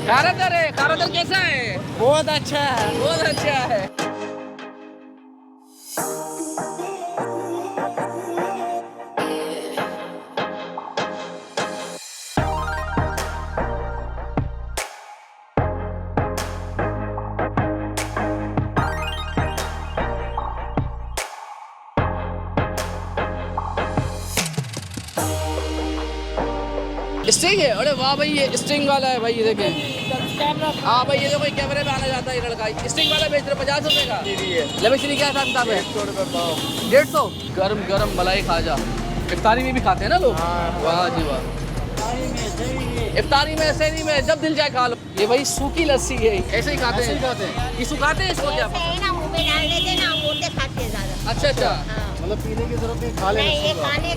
खारादर है। खारादर कैसा है? बहुत अच्छा है। बहुत अच्छा है। स्ट्रिंग है? अरे वाह भाई, ये स्ट्रिंग वाला है भाई, ये देखें। हाँ भाई, ये देखो कैमरे में आना जाता है ये लड़का। स्ट्रिंग वाला बेच रहे 50 रुपए का। लेमन क्या हिसाब किताब है? 150 रुपये पाव। 150। गरम गरम मलाई खाजा इफ्तारी में भी खाते हैं ना लोग। वाह जी वाह। इफ्तारी में सैनी में जब दिल जाए खा लो। ये भाई सूखी लस्सी है, ऐसे ही खाते हैं। ये सुखाते हैं इसको क्या? अच्छा अच्छा, मतलब पीने की जरूरत नहीं, खा ले।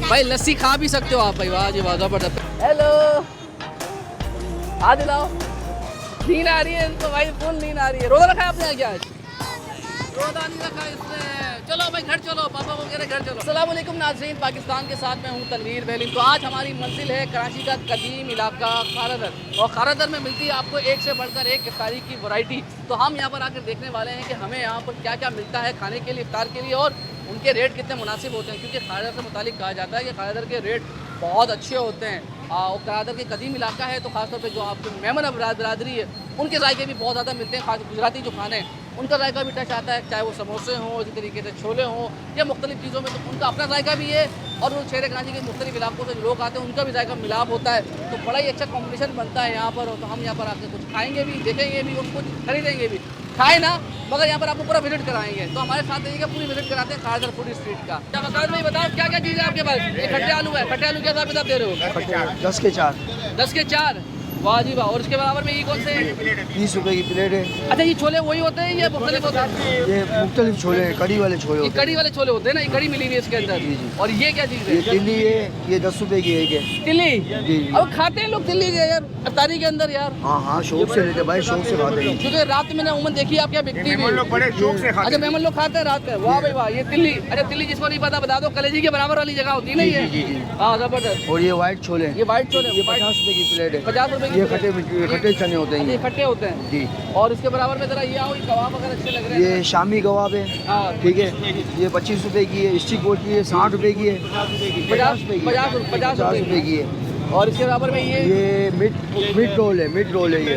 भाई लस्सी खा भी सकते हो आप भाई। वाह जी वाह, जबरदस्त। हेलो, आ दिलाओ। नींद आ रही है इनको भाई, फुल नींद आ रही है। रोजा रखा है आपने क्या आज? रोजा नहीं रखा इसने। चलो भाई घर चलो, पापा को कह रहे घर चलो। अस्सलाम वालेकुम नाज़रीन, पाकिस्तान के साथ मैं हूँ तनवीर बहलीम। तो आज हमारी मंजिल है कराची का कदीम इलाका खारादर। और खारादर में मिलती है आपको एक से बढ़कर एक इफ्तारी की वैरायटी। तो हम यहाँ पर आकर देखने वाले हैं कि हमें यहाँ पर क्या क्या मिलता है खाने के लिए, इफ्तार के लिए, और उनके रेट कितने मुनासिब होते हैं। क्योंकि खारादर से मुतालिक कहा जाता है कि खारादर के रेट बहुत अच्छे होते हैं। और खारादर के कदीम इलाका है, तो खासतौर पे जो आपके मेहमान बरादरी है उनके जायके भी बहुत ज़्यादा मिलते हैं। खास गुजराती जो खाने हैं उनका जायका भी टच आता है, चाहे वो समोसे हों, इसी तरीके से छोले हों या मुख्तलिफ चीज़ों में, तो उनका अपना जायका भी है। और वो शहर कराची के मुख्तलिफ इलाकों से लोग आते हैं, उनका भी जायका मिलाप होता है। तो बड़ा ही अच्छा कॉम्बिनेशन बनता है यहाँ पर। तो हम यहाँ पर आकर कुछ खाएँगे भी, देखेंगे भी और कुछ खरीदेंगे भी। खाए ना, मगर यहाँ पर आपको पूरा विजिट कराएंगे। तो हमारे साथ रहिएगा, पूरी विजिट कराते हैं खारादर फूड स्ट्रीट का। क्या वकालत भाई बताओ क्या क्या चीज़ है आपके पास? ये खट्टे आलू है। खट्टे आलू क्या हिसाब किताब दे रहे हो? 10 के 4। 10 के 4। वाह जी वाह। और इसके बराबर में ये कौन से? 30 रुपए की प्लेट है। अच्छा, ये छोले वही होते हैं या मुख्तलिफ होते हैं? ये मुख्तलिफ छोले हैं, कड़ी वाले छोले ये होते कड़ी वाले छोले होते हैं ना, ये कड़ी मिली हुई है इसके अंदर। जी, जी। और ये क्या चीज़ हैं। है? ये तिल्ली है, ये 10 रुपए की एक है। तिल्ली? जी। अब खाते हैं लोग तिल्ली के यार इफ्तारी के अंदर यार। हाँ हाँ, शौक से लेते भाई, शौक से खाते हैं। क्योंकि रात में ना उमन देखी आप क्या बिकती भी। बड़े शौक से खाते अच्छा, मेहमान लोग खाते हैं रात में। वाह भाई वाह। ये तिल्ली, अच्छा तिल्ली जिसको नहीं पता बता दो, कलेजी के बराबर वाली जगह होती है ना ये। जी, जी। हाँ जबरदस्त। और ये व्हाइट छोले, ये वाइट छोले, ये 50 रुपए की प्लेट है। 50 रुपए की। ये खट्टे चने होते हैं ये खट्टे होते हैं जी। और इसके बराबर में जरा ये आओ, ये कबाब अगर अच्छे लग रहे हैं। ये शामी कबाब है, हाँ ठीक है। ये 25 रुपए की है। स्टिक बोट की है 60 रुपए की है। 50 रुपए की, 50 रुपए की है। और इसके बराबर में ये मिट रोल है, मिट रोल है। ये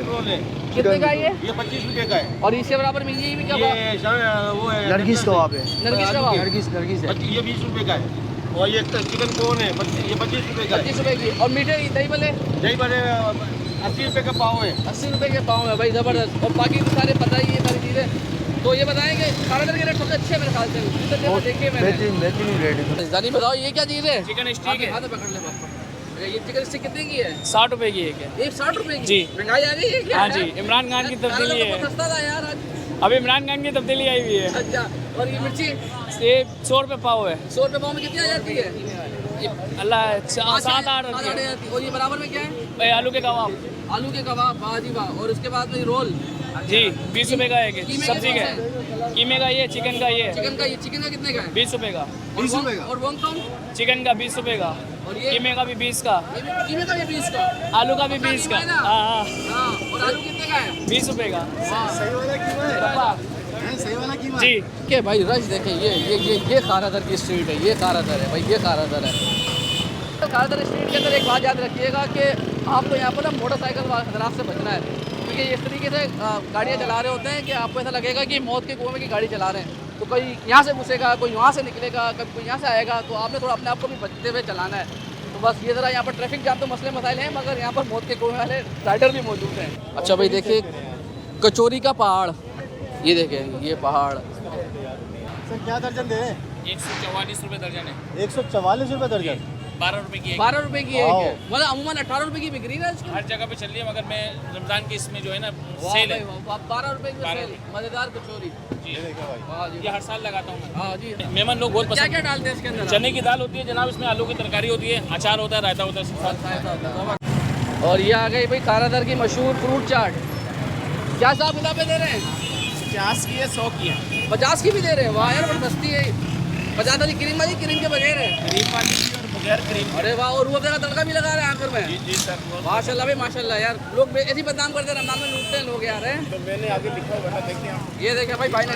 कितने का है ये? 25 रुपए का है। और इसके बराबर में ये भी क्या वो है नरगिस कबाब है। नरगिस कबाब? नरगिस है। ये 20 रुपए का है। और ये चिकन कोन है, ये 25 रुपए का है। 25 रुपए की। और मीठे दही भले? दही बड़े 80 रुपए का पाव है। 80 रुपए के पाँव है भाई, ज़बरदस्त। और बाकी तो सारे पता ही है सारी चीज़ें। तो ये बताएंगे खारादर के रेट सबसे अच्छे मेरे ख्याल से देखिए मैंने। बेहतरीन रेट है। जानी बताओ ये क्या चीज़ है? चिकन स्टिक है। हाथ पकड़ ले बाप। ये चिकन स्टिक कितने की है? 60 रुपए की एक है। ये 60 रुपए की? जी। महंगाई आ गई है क्या? हाँ जी, इमरान खान की तब्दीली है। बहुत सस्ता था यार आज। अब इमरान खान की तब्दीली आई हुई है। अच्छा, और ये मिर्ची ये 100 रुपए पाव है। 100 रुपए पाव में कितनी आ जाती है? अल्लाह 7-8 7 रुपये। आ जाती है। और ये बराबर में क्या है? आलू के कबाब आलू के कबाब। वाह जी वाह। और उसके बाद में रोल जी 20 रुपए का एक है। कीमे सब्जी के का कौन है, कीमे का ये, चिकन का ये चिकन का। ये चिकन का कितने का है? 20 रुपए का। और वोंगटोंग? चिकन का 20 रुपए का। और ये कीमे का भी 20 का। कीमे का भी 20 का। आलू का भी 20 का। कीमा है ना? हाँ हाँ, हाँ। और आलू कितने का है? 20 रुपए का। सही वाला कीमा है। सही वाला कीमा जी। के भाई रश देखें, ये खारादर की स्ट्रीट है। ये खारादर है भाई, ये खारादर है। तो खारादर स्ट्रीट के अंदर एक बात याद रखिएगा कि आपको यहाँ पर ना मोटरसाइकिल हजरात से बचना है। क्योंकि इस तरीके से गाड़ियाँ चला रहे होते हैं कि आपको ऐसा लगेगा कि मौत के कुएं में की गाड़ी चला रहे हैं। तो कोई यहाँ से घुसेगा, कोई यहाँ से निकलेगा, कभी कोई यहाँ से आएगा। तो आपने थोड़ा अपने आप को भी बचते हुए चलाना है। तो बस ये ज़रा यहाँ पर ट्रैफिक जाम तो मसले मसाइल हैं, मगर यहाँ पर मौत के कुएं वाले राइडर भी मौजूद हैं। अच्छा भाई देखिए, कचौरी का पहाड़, ये देखें ये पहाड़। सर क्या दर्जन दे रहे हैं? 144 रुपए दर्जन है। 144 रुपए दर्जन। 12 रुपए की 12 रुपए की एक है। मतलब अमूमन 18 रुपए की बिक रही है इसकी। हर जगह पे चल रही है, मगर मैं रमजान की इसमें जो है ना वाह सेल भाई है। वाह, 12 रुपए की सेल। मज़ेदार कचौरी। जी, वाह जी। ये हर साल लगाता हूँ मैं। हाँ जी। मेहमान लोग बहुत क्या पसंद। क्या डालते हैं इसके अंदर? चने की दाल होती है जनाब, इसमें आलू की तरकारी होती है, अचार होता है, रायता होता है। और ये आ गई भाई खारादर की मशहूर फ्रूट चाट। क्या हिसाब किताब पे दे रहे हैं? 50 की है, 100 की है। 50 की भी दे रहे हैं? वाह यार बड़ी सस्ती है। 50 वाली क्रीम के बगैर है। गरीब वाली और शेयर क्रीम। अरे वाह, और रूह अफ़ज़ा का तड़का भी लगा रहे हैं आखिर में। जी सर। माशाल्लाह भाई माशाल्लाह यार, लोग ऐसी बदनाम करते हैं, रमजान में लूटते हैं लोग यार हैं। तो मैंने आगे लिखा हुआ था, देखिए आप। ये देखें भाई, भाई ने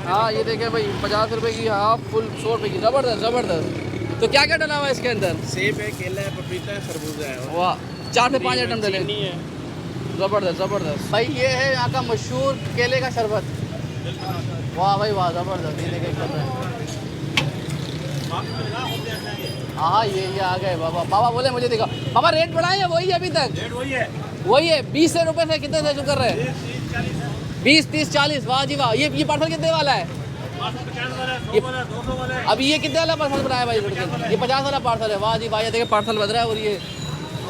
हाँ ये देखें भाई, 50 रुपए की हाफ फुल 100 रुपए की, ज़बरदस्त ज़बरदस्त। तो क्या क्या डला हुआ है इसके अंदर? सेब है, केला है, पपीता है, खरबूजा है। वाह, 4 से 5 आइटम डले, चीनी है। ज़बरदस्त ज़बरदस्त भाई। ये है यहाँ का मशहूर केले का शरबत। वाह भाई वाह, ज़बरदस्त। ये देखें कर रहे हैं। हाँ ये आ गए बाबा। बाबा बोले मुझे दिखा। बाबा रेट बढ़ाए हैं वही है अभी तक? रेट वही है। वही है, 20 रुपए से कितने से शुरू कर रहे हैं? 20, 30, 40। वाह जी वाह। ये पार्सल कितने वाला है? 50 वाला है, 100 वाला है, 200 वाला है। अभी ये कितने वाला पार्सल बनाया भाई लड़के? ये 50 वाला पार्सल है। वाह जी वाह, ये देखिए पार्सल बन रहा है। और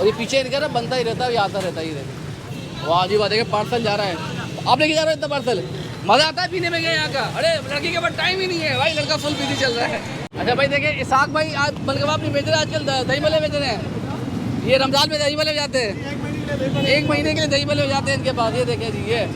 ये पीछे इनका ना बनता ही रहता है, ये आता रहता है। ये देखिए वाह जी वाह, देखिए पार्सल जा रहा है। आप लेके जा रहे हो इतना पार्सल? मज़ा आता है पीने में क्या यहाँ का? अरे लड़की के पास टाइम ही नहीं है भाई, लड़का फुल बिजी चल रहा है। अच्छा भाई देखिए, इसाक भाई आज बलगवाब नहीं बेच रहे, आजकल दही भल्ले बेच रहे हैं। ये रमजान में दही भल्ले जाते हैं, 1 महीने के लिए दही भल्ले हो जाते हैं इनके पास। ये देखें जी, ये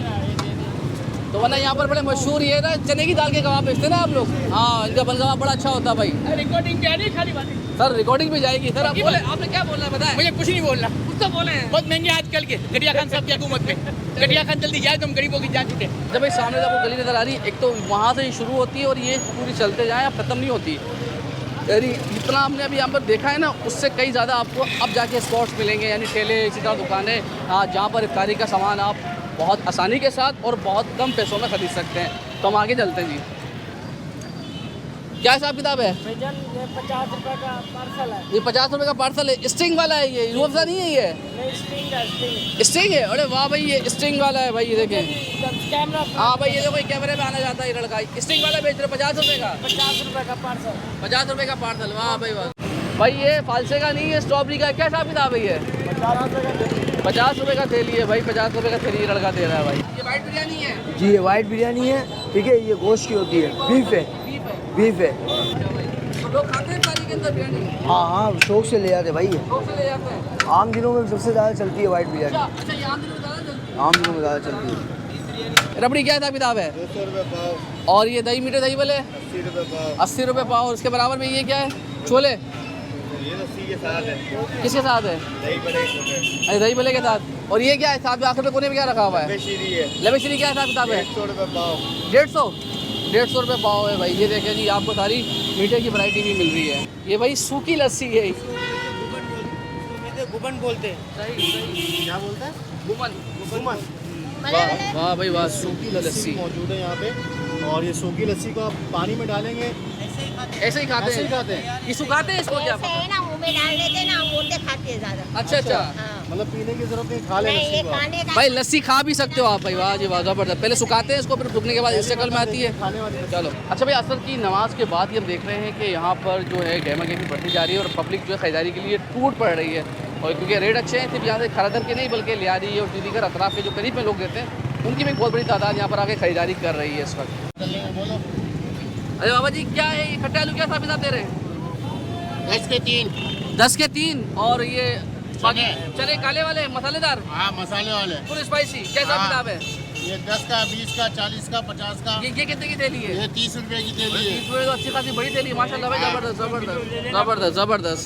तो वरना यहाँ पर बड़े मशहूर ये ना चने की दाल के कबाब बेचते हैं ना आप लोग। हाँ, इनका बलगवाब बड़ा अच्छा होता है भाई। रिकॉर्डिंग क्या नहीं, खाली बात है। सर रिकॉर्डिंग भी जाएगी सर। आप बोले, आपने क्या बोलना है बताएं? मुझे कुछ नहीं बोलना। कुछ तो बोले हैं। बहुत महंगे आजकल के गड़िया खान साहब की हुकूमत में। गड़िया खान जल्दी जाए तो हम गरीबों की जान छूटे। जब भाई सामने आपको गली नज़र आ रही है, एक तो वहाँ से ही शुरू होती है और ये पूरी चलते जाएँ, अब ख़त्म नहीं होती। यानी जितना हमने अभी यहाँ पर देखा है ना, उससे कई ज़्यादा आपको अब जाके स्पॉट्स मिलेंगे, यानी ठेले, इसी तरह दुकानें, जहाँ पर इफ्तारी का सामान आप बहुत आसानी के साथ और बहुत कम पैसों में ख़रीद सकते हैं। तो हम आगे चलते हैं जी। क्या हिसाब किताब है? 50 रुपए का पार्सल है। ये 50 रुपये का पार्सल है, स्टिंग वाला है। ये रूह अफ़ज़ा नहीं है, ये स्टिंग है। अरे वाह भाई, ये स्टिंग वाला है भाई। ये देखें कैमरा। हाँ भाई, ये देखो कैमरे में आना जाता है ये लड़का। स्टिंग वाला बेच रहे 50 रुपये का। 50 रुपए का पार्सल। 50 रुपये का पार्सल। वाह भाई वाह। भाई ये फालसे का नहीं है, स्ट्रॉबेरी का। क्या हिसाब किताब है ये? 50 रुपये का थैली है भाई, 50 रुपये का थैली लड़का दे रहा है भाई। ये वाइट बिरयानी है जी, ये वाइट बिरयानी है, ठीक है। ये गोश्त की होती है, बीफ है, बीफ है। तो लोग खाते हैं थाली के अंदर बिरयानी? हाँ हाँ, शौक से ले जाते भाई। ये लोग से ले जाते हैं। आम दिनों में सबसे ज़्यादा चलती है वाइट बिरयानी। अच्छा, ये आम दिनों में ज़्यादा चलती है। आम दिनों में ज़्यादा चलती है। रबड़ी क्या हिसाब किताब है? 200 रुपये पाव। और ये दही मीठे दही वाले 80 रुपये पाव। 80 रुपये पाव। और इसके बराबर में ये क्या है? छोले। ये लस्सी के साथ है। किसके साथ है? दही बड़े छोटे। अरे दही भले के साथ। और ये क्या है साथ में आखिर में कोने में क्या रखा हुआ है? बेशीरी है। लबे श्री क्या हिसाब किताब है? 150 रुपये पाव। 150 रुपये पाव है भाई। ये देखें जी, आपको सारी मीठे की वैरायटी भी मिल रही है। ये भाई सूखी लस्सी है। गुबन बोलते हैं। सही क्या बोलते हैं? गुमन। गुमन। वाह वाह भाई वाह, सूखी लस्सी मौजूद है यहाँ पे। और ये सूखी लस्सी को आप पानी में डालेंगे, ऐसे ही खाते ऐसे ही हैं। खाते हैं। ये सुखाते हैं इसको क्या? ऐसे है ना, मुंह में डाल देते हैं ना, हम बोलते खाते हैं ज्यादा। अच्छा अच्छा। हाँ। मतलब पीने की जरूरत नहीं, खा ले नहीं, ये लस्सी को आप। खाने का भाई लस्सी खा भी सकते हो आप भाई। वाह जी वाह, जबरदस्त। पहले सुखाते हैं इसको, फिर सूखने के बाद इस शक्ल में आती है। खाने वाली लस्सी। चलो अच्छा भाई, असर की नमाज के बाद ये हम देख रहे हैं कि यहाँ पर जो है गहमा गहमी बढ़ती जा रही है और पब्लिक जो है खरीदारी के लिए टूट पड़ रही है। और क्योंकि रेट अच्छे हैं, सिर्फ यहाँ से खरीदर के नहीं बल्कि लियारी और दीगर अतराफ़ के जो करीब में लोग रहते हैं, उनकी भी बहुत बड़ी तादाद यहाँ पर आके खरीदारी कर रही है इस वक्त। अरे बाबा जी, क्या है ये खट्टे आलू क्या हिसाब किताब दे रहे हैं? 10 के 3। 10 के 3। और ये बाकी चने काले वाले मसालेदार हाँ, मसाले वाले। फुल स्पाइसी क्या हिसाब हाँ। किताब है? ये 10 का, 20 का, 40 का, 50 का। ये कितने की थैली है? ये 30 रुपए की थैली है। 30 रुपये तो अच्छी खासी बड़ी थैली माशाल्लाह भाई। ज़बरदस्त ज़बरदस्त ज़बरदस्त ज़बरदस्त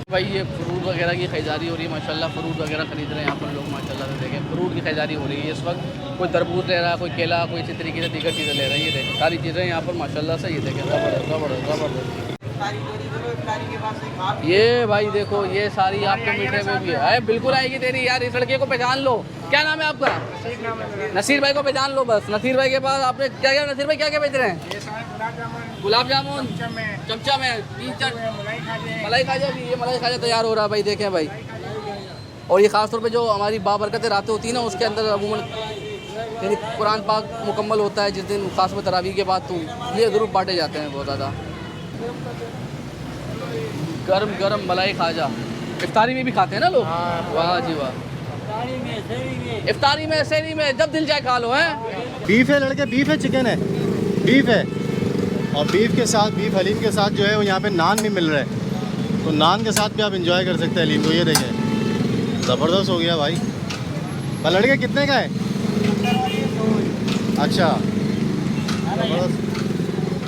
भाई। ये फ्रूट वगैरह की खरीदारी हो रही है माशाल्लाह। फ्रूट वगैरह खरीद रहे हैं यहाँ पर लोग माशाल्लाह से। देखें फ्रूट की खरीदारी हो रही है इस वक्त। कोई तरबूज ले रहा है, कोई केला, कोई इसी तरीके से दीगर चीज़ें ले रहे हैं। ये देखें सारी चीज़ें यहाँ पर माशाल्लाह से। ये देखें ज़बरदस्त ज़बरदस्त ज़बरदस्त। ये भाई देखो, ये सारी आपके मीठे में भी है। बिल्कुल आएगी तेरी यार, इस लड़के को पहचान लो। क्या नाम है आपका? नसीर भाई को पहचान लो बस। नसीर भाई के पास आपने क्या क्या, नसीर भाई क्या क्या बेच रहे हैं? गुलाब जामुन चमचा में 3-4 मलाई खाजा भी। ये मलाई खाजा तैयार हो रहा है भाई, देखें भाई। और ये ख़ास तौर पे जो हमारी बाबरकत रातें होती हैं ना, उसके अंदर अमूमन यानी कुरान पाक मुकम्मल होता है जिस दिन, ख़ास में तरावी के बाद, तो ये ज़रूर बांटे जाते हैं बहुत ज़्यादा। गरम गरम मलाई खाजा इफ्तारी में भी खाते हैं ना लोग। वाह जी वाह, इफ्तारी में सहरी में जब दिल जाए खा लो हैं। बीफ है लड़के, बीफ है, चिकन है, बीफ है। और बीफ के साथ, बीफ हलीम के साथ जो है वो यहाँ पे नान भी मिल रहा है। तो नान के साथ भी आप इंजॉय कर सकते हैं हलीम को। ये देखें ज़बरदस्त हो गया भाई। पर लड़के कितने का है? अच्छा ज़बरदस्त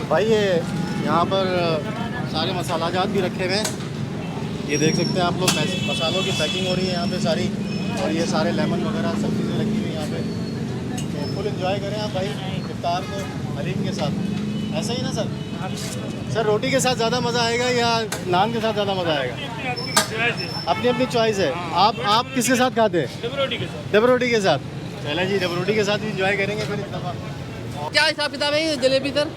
भाई। ये यहाँ पर सारे मसालाजात भी रखे हुए हैं। ये देख सकते हैं आप लोग, मसालों की पैकिंग हो रही है यहाँ पे सारी, और ये सारे लेमन वगैरह सब चीज़ें रखी हुई हैं यहाँ पे। तो फुल एंजॉय करें आप भाई इफ्तार को हलीम के साथ। ऐसा ही ना सर? सर रोटी के साथ ज़्यादा मज़ा आएगा या नान के साथ ज़्यादा मज़ा आएगा? अपनी अपनी चॉइस है। आप किसके साथ खाते हैं? डबल रोटी के साथ। डबल रोटी के साथ। चले जी, डबल रोटी के साथ भी इंजॉय करेंगे फिर इस दफ़ा। क्या हिसाब किताब है ये जलेबी सर?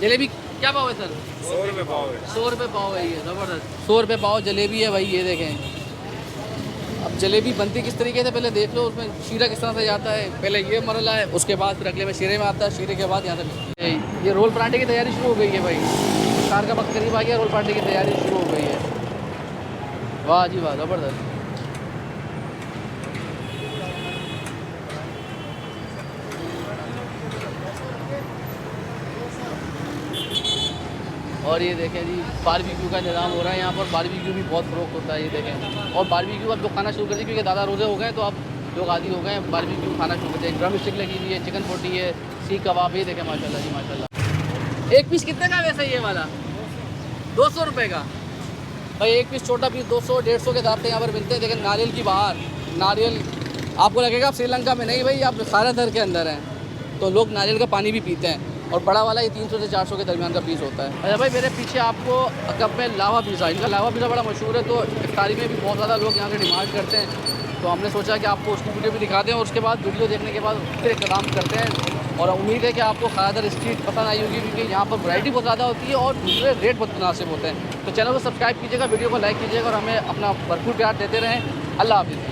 जलेबी क्या भाव है सर? 100 रुपये पाव है। 100 रुपये पाव है ये, ज़बरदस्त। 100 रुपये पाव जलेबी है भाई, ये देखें। अब जलेबी बनती किस तरीके से पहले देख लो, उसमें शीरा किस तरह से जाता है। पहले ये मरला है, उसके बाद फिर अगले में शीरे में आता है, शीरे के बाद यहाँ से ये रोल पराठे की तैयारी शुरू हो गई है भाई। इफ्तार का वक्त करीब आ गया, रोल पराठे की तैयारी शुरू हो गई है। वाह जी वाह, ज़बरदस्त। और ये देखें जी, बारबेक्यू का इंतज़ाम हो रहा है यहाँ पर। बारबेक्यू भी बहुत फ़रोख्त होता है, ये देखें। और बारबेक्यू अब लोग खाना शुरू कर दिए क्योंकि ज़्यादा रोज़े हो गए, तो अब लोग आदी हो गए हैं, बारबेक्यू खाना शुरू कर दिया। ड्रम स्टिक लगी हुई है, चिकन फोटी है, सीख कबाब, ये देखें माशाल्लाह जी माशाल्लाह। एक पीस कितने का वैसे ये वाला? 200 रुपये का भाई। एक पीस छोटा पीस 200 150 के हिसाब से यहाँ पर मिलते हैं। लेकिन नारियल की बाहर, नारियल आपको लगेगा आप श्रीलंका में नहीं भाई, आप सारा दर के अंदर हैं, तो लोग नारियल का पानी भी पीते हैं। और बड़ा वाला ये 300 से 400 के दरमियान का पीस होता है। अच्छा भाई, मेरे पीछे आपको कप में लावा पिज़्ज़ा, इनका लावा पिज़्ज़ा बड़ा मशहूर है, तो इफ्तारी में भी बहुत ज़्यादा लोग यहाँ से डिमांड करते हैं। तो हमने सोचा कि आपको उसकी वीडियो भी दिखा दें, और उसके बाद वीडियो देखने के बाद फिर इक़्तिदाम करते हैं। और उम्मीद है कि आपको ख़ादर स्ट्रीट पसंद आई होगी, क्योंकि यहाँ पर वैरायटी बहुत ज़्यादा होती है और दूसरे रेट बहुत मुनासिब होते हैं। तो चैनल को सब्सक्राइब कीजिएगा, वीडियो को लाइक कीजिएगा और हमें अपना भरपूर प्यार देते रहें। अल्लाह हाफ़िज़।